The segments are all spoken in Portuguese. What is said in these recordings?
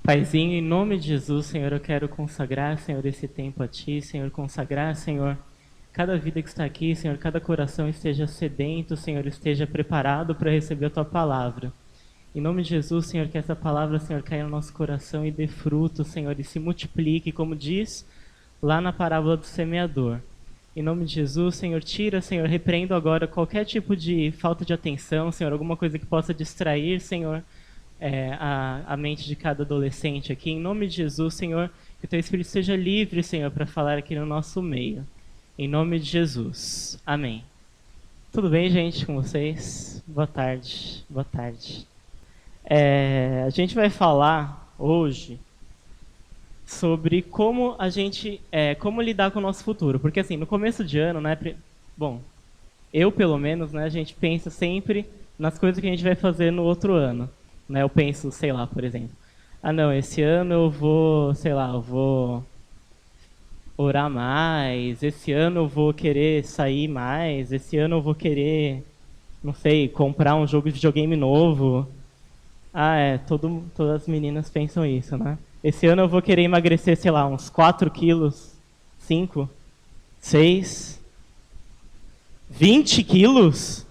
Paizinho, em nome de Jesus, Senhor, eu quero consagrar, Senhor, esse tempo a Ti, Senhor, consagrar, Senhor, cada vida que está aqui, Senhor, cada coração esteja sedento, Senhor, esteja preparado para receber a Tua palavra. Em nome de Jesus, Senhor, que essa palavra, Senhor, caia no nosso coração e dê fruto, Senhor, e se multiplique, como diz lá na parábola do semeador. Em nome de Jesus, Senhor, tira, Senhor, repreendo agora qualquer tipo de falta de atenção, Senhor, alguma coisa que possa distrair, Senhor, a mente de cada adolescente aqui. Em nome de Jesus, Senhor, que o Teu Espírito seja livre, Senhor, para falar aqui no nosso meio. Em nome de Jesus. Amém. Tudo bem, gente, com vocês? Boa tarde. Boa tarde. A gente vai falar hoje sobre como a gente, como lidar com o nosso futuro. Porque assim, no começo de ano, né, bom, eu pelo menos, né, a gente pensa sempre nas coisas que a gente vai fazer no outro ano. Né, eu penso, sei lá, por exemplo, não, esse ano eu vou, sei lá, eu vou orar mais, esse ano eu vou querer sair mais, esse ano eu vou querer, não sei, comprar um jogo de videogame novo. Todas as meninas pensam isso, né? Esse ano eu vou querer emagrecer, sei lá, uns 4 quilos, 5, 6, 20 quilos?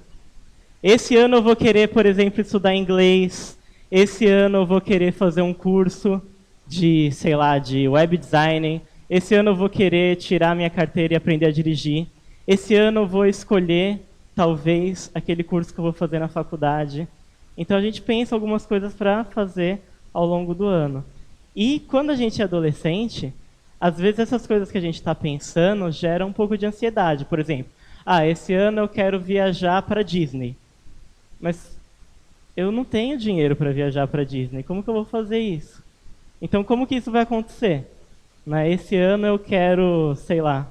Esse ano eu vou querer, por exemplo, estudar inglês. Esse ano eu vou querer fazer um curso de, sei lá, de web design. Esse ano eu vou querer tirar minha carteira e aprender a dirigir. Esse ano eu vou escolher, talvez, aquele curso que eu vou fazer na faculdade. Então a gente pensa algumas coisas para fazer ao longo do ano. E quando a gente é adolescente, às vezes essas coisas que a gente está pensando geram um pouco de ansiedade. Por exemplo, esse ano eu quero viajar para Disney. Mas eu não tenho dinheiro para viajar para Disney. Como que eu vou fazer isso? Então, como que isso vai acontecer? Esse ano eu quero, sei lá,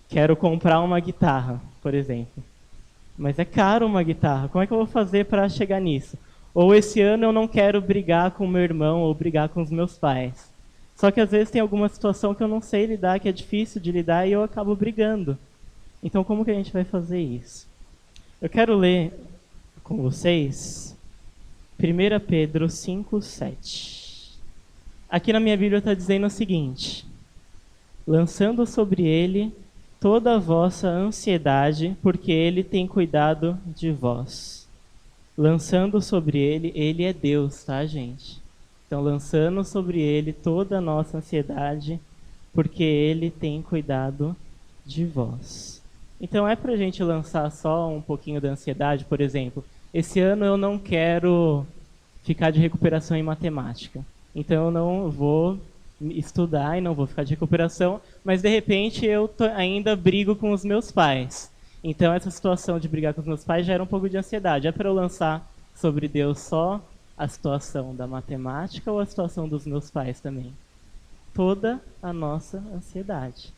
quero comprar uma guitarra, por exemplo. Mas é caro uma guitarra. Como é que eu vou fazer para chegar nisso? Ou esse ano eu não quero brigar com meu irmão ou brigar com os meus pais. Só que às vezes tem alguma situação que eu não sei lidar, que é difícil de lidar e eu acabo brigando. Então, como que a gente vai fazer isso? Eu quero ler com vocês 1 Pedro 5, 7. Aqui na minha Bíblia está dizendo o seguinte: lançando sobre ele toda a vossa ansiedade, porque ele tem cuidado de vós. Lançando sobre ele é Deus, tá, gente? Então, lançando sobre ele toda a nossa ansiedade, porque ele tem cuidado de vós. Então, é para a gente lançar só um pouquinho da ansiedade, por exemplo. Esse ano eu não quero ficar de recuperação em matemática. Então eu não vou estudar e não vou ficar de recuperação, mas de repente eu ainda brigo com os meus pais. Então essa situação de brigar com os meus pais gera um pouco de ansiedade. É para eu lançar sobre Deus só a situação da matemática ou a situação dos meus pais também? Toda a nossa ansiedade.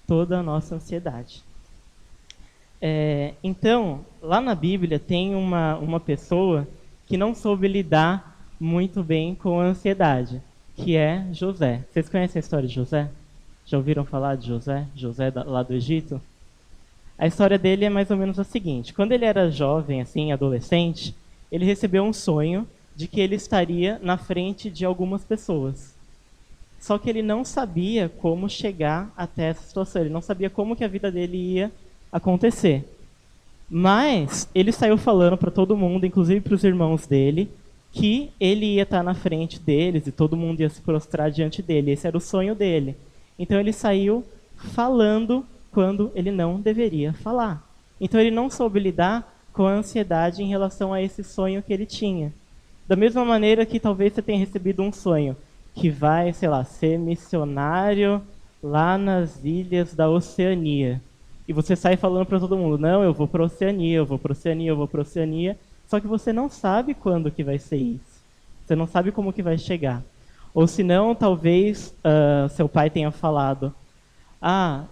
Toda a nossa ansiedade. Então, lá na Bíblia tem uma pessoa que não soube lidar muito bem com a ansiedade, que é José. Vocês conhecem a história de José? Já ouviram falar de José? José lá do Egito? A história dele é mais ou menos a seguinte: quando ele era jovem, assim, adolescente, ele recebeu um sonho de que ele estaria na frente de algumas pessoas. Só que ele não sabia como chegar até essa situação, ele não sabia como que a vida dele ia acontecer. Mas ele saiu falando para todo mundo, inclusive para os irmãos dele, que ele ia estar na frente deles e todo mundo ia se prostrar diante dele. Esse era o sonho dele. Então ele saiu falando quando ele não deveria falar. Então ele não soube lidar com a ansiedade em relação a esse sonho que ele tinha. Da mesma maneira que talvez você tenha recebido um sonho que vai, sei lá, ser missionário lá nas ilhas da Oceania. E você sai falando para todo mundo: não, eu vou para a Oceania, eu vou para a Oceania, eu vou para a Oceania. Só que você não sabe quando que vai ser isso. Você não sabe como que vai chegar. Ou se não, talvez seu pai tenha falado: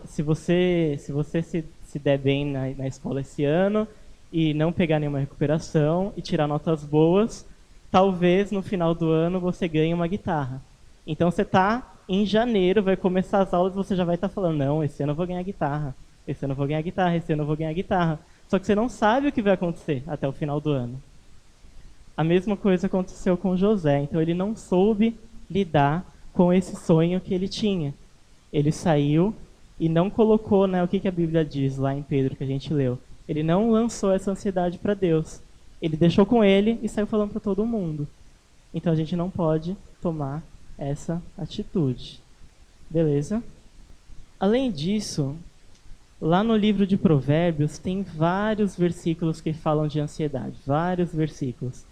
se você se der bem na escola esse ano e não pegar nenhuma recuperação e tirar notas boas, talvez no final do ano você ganhe uma guitarra. Então você está em janeiro, vai começar as aulas e você já vai estar falando: não, esse ano eu vou ganhar guitarra. Esse ano eu vou ganhar guitarra, esse ano eu vou ganhar guitarra. Só que você não sabe o que vai acontecer até o final do ano. A mesma coisa aconteceu com José. Então ele não soube lidar com esse sonho que ele tinha. Ele saiu e não colocou, né, o que a Bíblia diz lá em Pedro, que a gente leu. Ele não lançou essa ansiedade para Deus. Ele deixou com ele e saiu falando para todo mundo. Então a gente não pode tomar essa atitude. Beleza? Além disso, lá no livro de Provérbios tem vários versículos que falam de ansiedade. Vários versículos.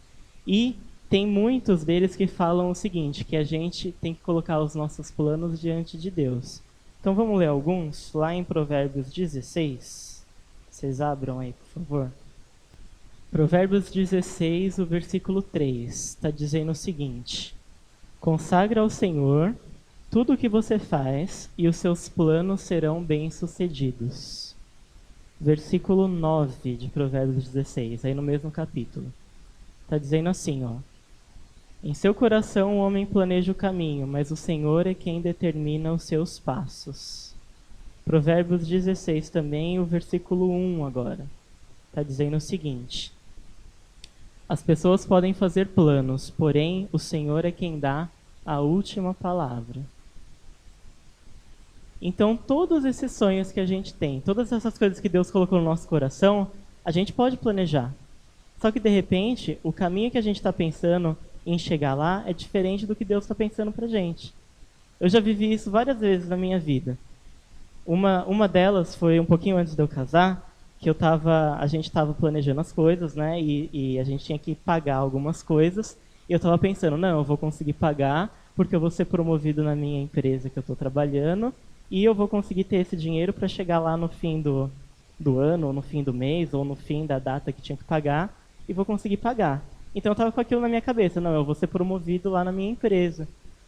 E tem muitos deles que falam o seguinte, que a gente tem que colocar os nossos planos diante de Deus. Então vamos ler alguns, lá em Provérbios 16. Vocês abram aí, por favor. Provérbios 16, o versículo 3, está dizendo o seguinte: consagra ao Senhor tudo o que você faz, e os seus planos serão bem-sucedidos. Versículo 9 de Provérbios 16, aí no mesmo capítulo. Está dizendo assim, ó. Em seu coração o homem planeja o caminho, mas o Senhor é quem determina os seus passos. Provérbios 16 também, o versículo 1 agora. Está dizendo o seguinte: as pessoas podem fazer planos, porém o Senhor é quem dá a última palavra. Então todos esses sonhos que a gente tem, todas essas coisas que Deus colocou no nosso coração, a gente pode planejar. Só que de repente, o caminho que a gente está pensando em chegar lá é diferente do que Deus está pensando pra gente. Eu já vivi isso várias vezes na minha vida. Uma delas foi um pouquinho antes de eu casar, que a gente estava planejando as coisas, né? E a gente tinha que pagar algumas coisas. E eu estava pensando, não, eu vou conseguir pagar porque eu vou ser promovido na minha empresa que eu estou trabalhando e eu vou conseguir ter esse dinheiro para chegar lá no fim do ano, ou no fim do mês, ou no fim da data que tinha que pagar, e vou conseguir pagar. Então eu estava com aquilo na minha cabeça, não, eu vou ser promovido lá na minha empresa.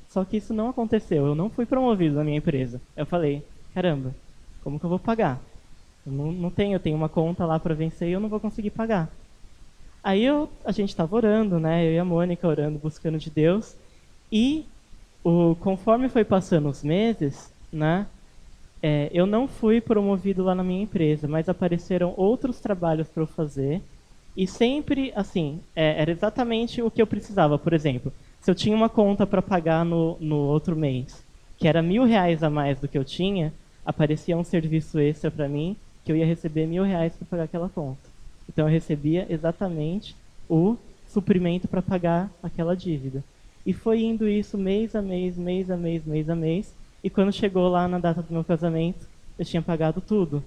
Só que isso não aconteceu, eu não fui promovido na minha empresa. Eu falei, caramba, como que eu vou pagar? Eu tenho uma conta lá para vencer e eu não vou conseguir pagar. Aí a gente estava orando, né, eu e a Mônica orando, buscando de Deus, e conforme foi passando os meses, né, eu não fui promovido lá na minha empresa, mas apareceram outros trabalhos para eu fazer. E sempre, assim, era exatamente o que eu precisava. Por exemplo, se eu tinha uma conta para pagar no outro mês, que era R$1.000 a mais do que eu tinha, aparecia um serviço extra para mim, que eu ia receber R$1.000 para pagar aquela conta. Então eu recebia exatamente o suprimento para pagar aquela dívida. E foi indo isso mês a mês, mês a mês, mês a mês. E quando chegou lá na data do meu casamento, eu tinha pagado tudo.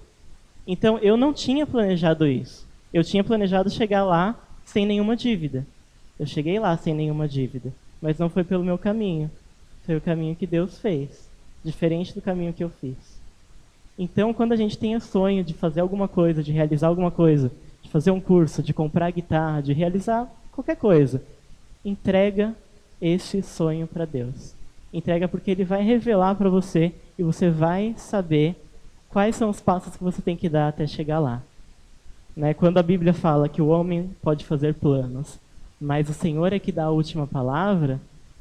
Então eu não tinha planejado isso. Eu tinha planejado chegar lá sem nenhuma dívida. Eu cheguei lá sem nenhuma dívida. Mas não foi pelo meu caminho. Foi o caminho que Deus fez. Diferente do caminho que eu fiz. Então, quando a gente tem o sonho de fazer alguma coisa, de realizar alguma coisa, de fazer um curso, de comprar guitarra, de realizar qualquer coisa, entrega esse sonho para Deus. Entrega porque Ele vai revelar para você e você vai saber quais são os passos que você tem que dar até chegar lá. Né? Quando a Bíblia fala que o homem pode fazer planos, mas o Senhor é que dá a última palavra,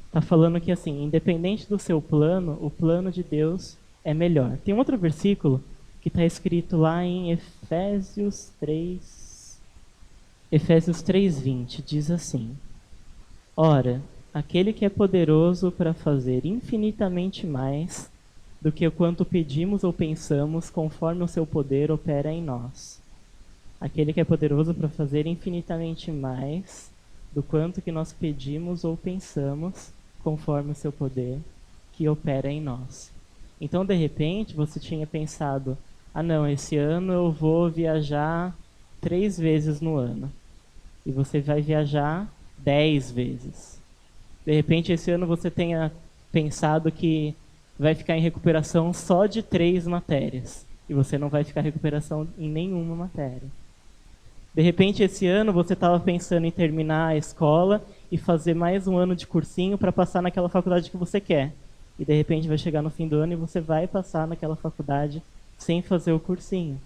está falando que, assim, independente do seu plano, o plano de Deus é melhor. Tem um outro versículo que está escrito lá em Efésios 3:20, diz assim: ora, aquele que é poderoso para fazer infinitamente mais do que quanto pedimos ou pensamos, conforme o seu poder opera em nós. Aquele que é poderoso para fazer infinitamente mais do quanto que nós pedimos ou pensamos, conforme o seu poder que opera em nós. Então, de repente, você tinha pensado, não, esse ano eu vou viajar 3 vezes no ano. E você vai viajar 10 vezes. De repente, esse ano você tenha pensado que vai ficar em recuperação só de 3 matérias. E você não vai ficar em recuperação em nenhuma matéria. De repente, esse ano você estava pensando em terminar a escola e fazer mais um ano de cursinho para passar naquela faculdade que você quer. E de repente vai chegar no fim do ano e você vai passar naquela faculdade sem fazer o cursinho.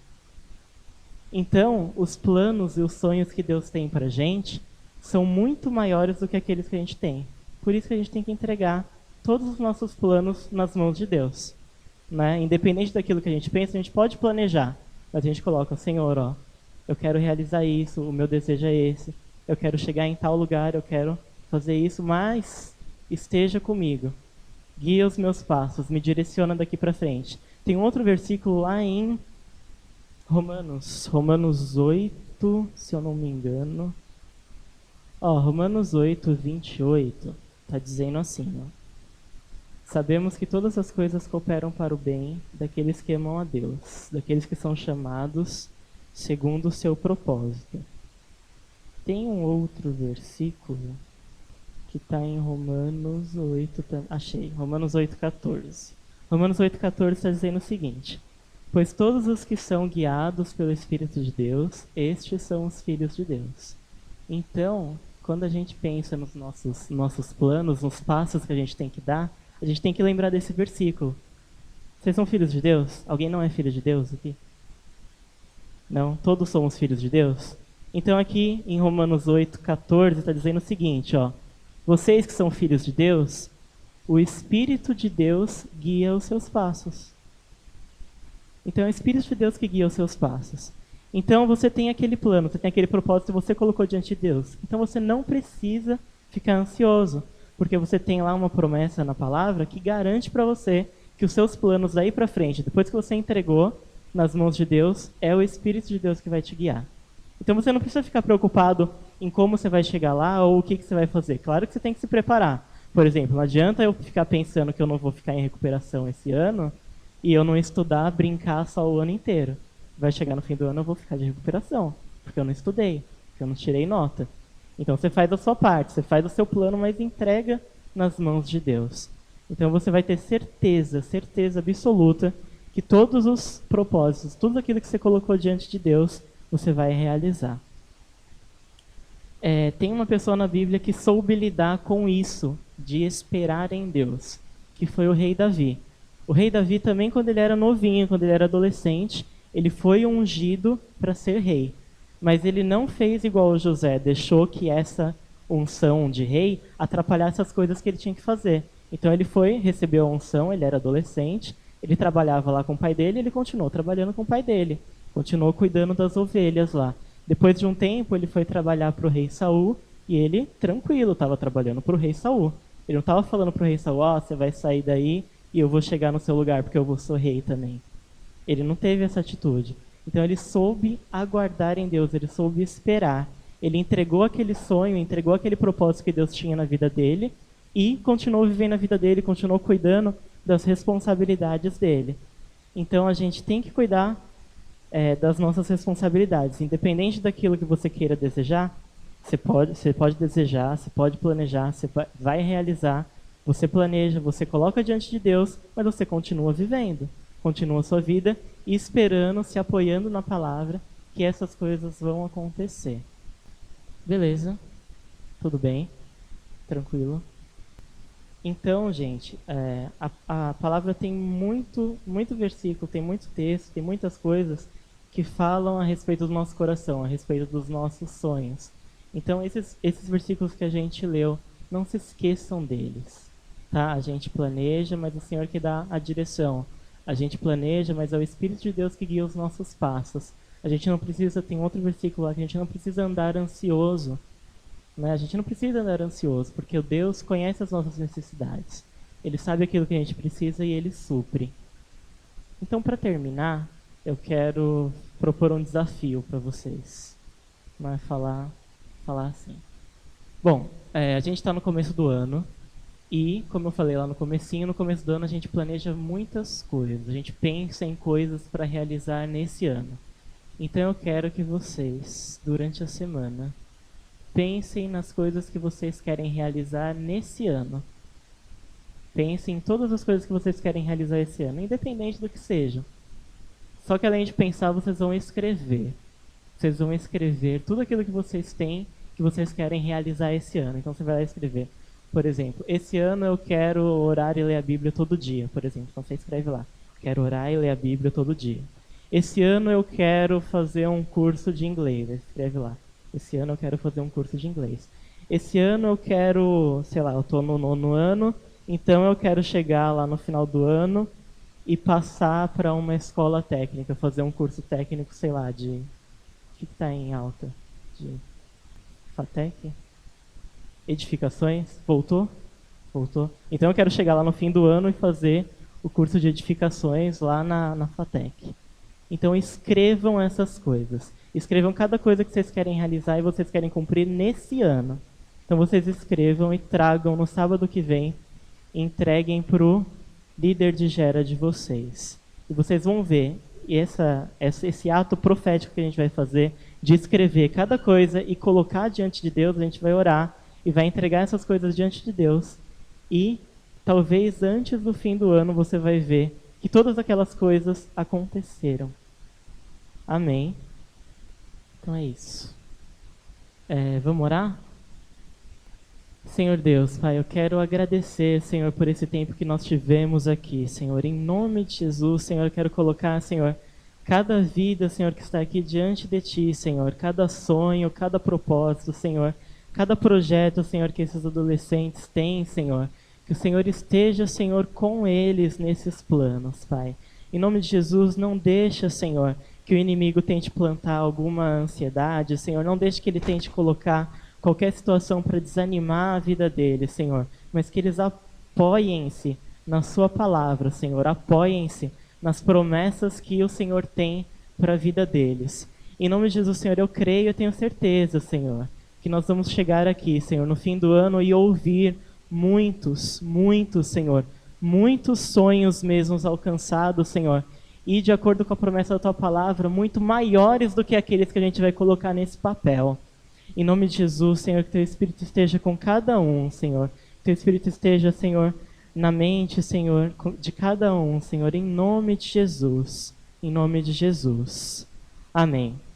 Então, os planos e os sonhos que Deus tem para a gente são muito maiores do que aqueles que a gente tem. Por isso que a gente tem que entregar todos os nossos planos nas mãos de Deus. Né? Independente daquilo que a gente pensa, a gente pode planejar. Mas a gente coloca, Senhor, ó, eu quero realizar isso, o meu desejo é esse. Eu quero chegar em tal lugar, eu quero fazer isso, mas esteja comigo, guia os meus passos, me direciona daqui para frente. Tem um outro versículo lá em Romanos 8, se eu não me engano. Romanos 8, 28, está dizendo assim, sabemos que todas as coisas cooperam para o bem daqueles que amam a Deus, daqueles que são chamados segundo o seu propósito. Tem um outro versículo que está em Romanos 8, achei, Romanos 8,14. Romanos 8,14 está dizendo o seguinte: pois todos os que são guiados pelo Espírito de Deus, estes são os filhos de Deus. Então, quando a gente pensa nos nossos planos, nos passos que a gente tem que dar, a gente tem que lembrar desse versículo. Vocês são filhos de Deus? Alguém não é filho de Deus aqui? Não? Todos somos filhos de Deus? Então aqui em Romanos 8,14 está dizendo o seguinte, vocês que são filhos de Deus, o Espírito de Deus guia os seus passos. Então é o Espírito de Deus que guia os seus passos. Então você tem aquele plano, você tem aquele propósito que você colocou diante de Deus. Então você não precisa ficar ansioso, porque você tem lá uma promessa na palavra que garante para você que os seus planos daí para frente, depois que você entregou nas mãos de Deus, é o Espírito de Deus que vai te guiar. Então você não precisa ficar preocupado em como você vai chegar lá ou o que você vai fazer. Claro que você tem que se preparar. Por exemplo, não adianta eu ficar pensando que eu não vou ficar em recuperação esse ano e eu não estudar, brincar só o ano inteiro. Vai chegar no fim do ano, eu vou ficar de recuperação, porque eu não estudei, porque eu não tirei nota. Então você faz a sua parte, você faz o seu plano, mas entrega nas mãos de Deus. Então você vai ter certeza absoluta que todos os propósitos, tudo aquilo que você colocou diante de Deus, você vai realizar. Tem uma pessoa na Bíblia que soube lidar com isso, de esperar em Deus, que foi o rei Davi. O rei Davi também, quando ele era novinho, quando ele era adolescente, ele foi ungido para ser rei. Mas ele não fez igual o José, deixou que essa unção de rei atrapalhasse as coisas que ele tinha que fazer. Então ele recebeu a unção, ele era adolescente, ele trabalhava lá com o pai dele, ele continuou trabalhando com o pai dele, continuou cuidando das ovelhas lá. Depois de um tempo, ele foi trabalhar para o rei Saul, e ele, tranquilo, estava trabalhando para o rei Saul. Ele não estava falando para o rei Saul, você vai sair daí e eu vou chegar no seu lugar, porque eu sou rei também. Ele não teve essa atitude. Então ele soube aguardar em Deus, ele soube esperar. Ele entregou aquele sonho, entregou aquele propósito que Deus tinha na vida dele e continuou vivendo a vida dele, continuou cuidando das responsabilidades dele. Então a gente tem que cuidar das nossas responsabilidades. Independente daquilo que você queira desejar, você pode desejar, você pode planejar, você vai realizar, você planeja, você coloca diante de Deus, mas você continua vivendo. Continua a sua vida e esperando, se apoiando na palavra, que essas coisas vão acontecer. Beleza? Tudo bem? Tranquilo? Então, gente, a palavra tem muito versículo, tem muito texto, tem muitas coisas que falam a respeito do nosso coração, a respeito dos nossos sonhos. Então, esses versículos que a gente leu, não se esqueçam deles. Tá? A gente planeja, mas o Senhor que dá a direção. A gente planeja, mas é o Espírito de Deus que guia os nossos passos. A gente não precisa, tem outro versículo lá, que a gente não precisa andar ansioso. Né? A gente não precisa andar ansioso, porque o Deus conhece as nossas necessidades. Ele sabe aquilo que a gente precisa e Ele supre. Então, para terminar, eu quero propor um desafio para vocês. Mas falar assim. Bom, a gente está no começo do ano. E, como eu falei lá no começo do ano a gente planeja muitas coisas. A gente pensa em coisas para realizar nesse ano. Então eu quero que vocês, durante a semana, pensem nas coisas que vocês querem realizar nesse ano. Pensem em todas as coisas que vocês querem realizar esse ano, independente do que seja. Só que além de pensar, vocês vão escrever. Vocês vão escrever tudo aquilo que vocês têm, que vocês querem realizar esse ano. Então você vai lá escrever. Por exemplo, esse ano eu quero orar e ler a Bíblia todo dia, por exemplo. Então você escreve lá, quero orar e ler a Bíblia todo dia. Esse ano eu quero fazer um curso de inglês, escreve lá. Esse ano eu quero fazer um curso de inglês. Esse ano eu quero, sei lá, eu estou no 9º ano, então eu quero chegar lá no final do ano e passar para uma escola técnica, fazer um curso técnico, sei lá, de... O que está em alta? De FATEC? Edificações? Voltou? Voltou? Então eu quero chegar lá no fim do ano e fazer o curso de edificações lá na FATEC. Então escrevam essas coisas. Escrevam cada coisa que vocês querem realizar e vocês querem cumprir nesse ano. Então vocês escrevam e tragam no sábado que vem e entreguem para o líder de Gera de vocês. E vocês vão ver esse ato profético que a gente vai fazer de escrever cada coisa e colocar diante de Deus. A gente vai orar e vai entregar essas coisas diante de Deus. E talvez antes do fim do ano você vai ver que todas aquelas coisas aconteceram. Amém? Então é isso. Vamos orar? Senhor Deus, Pai, eu quero agradecer, Senhor, por esse tempo que nós tivemos aqui, Senhor. Em nome de Jesus, Senhor, eu quero colocar, Senhor, cada vida, Senhor, que está aqui diante de Ti, Senhor. Cada sonho, cada propósito, Senhor. Cada projeto, Senhor, que esses adolescentes têm, Senhor. Que o Senhor esteja, Senhor, com eles nesses planos, Pai. Em nome de Jesus, não deixa, Senhor, que o inimigo tente plantar alguma ansiedade, Senhor. Não deixe que ele tente colocar qualquer situação para desanimar a vida deles, Senhor. Mas que eles apoiem-se na sua palavra, Senhor. Apoiem-se nas promessas que o Senhor tem para a vida deles. Em nome de Jesus, Senhor, eu creio, eu tenho certeza, Senhor, que nós vamos chegar aqui, Senhor, no fim do ano e ouvir muitos, Senhor, muitos sonhos mesmos alcançados, Senhor, e de acordo com a promessa da Tua palavra, muito maiores do que aqueles que a gente vai colocar nesse papel. Em nome de Jesus, Senhor, que Teu Espírito esteja com cada um, Senhor, que Teu Espírito esteja, Senhor, na mente, Senhor, de cada um, Senhor, em nome de Jesus, Amém.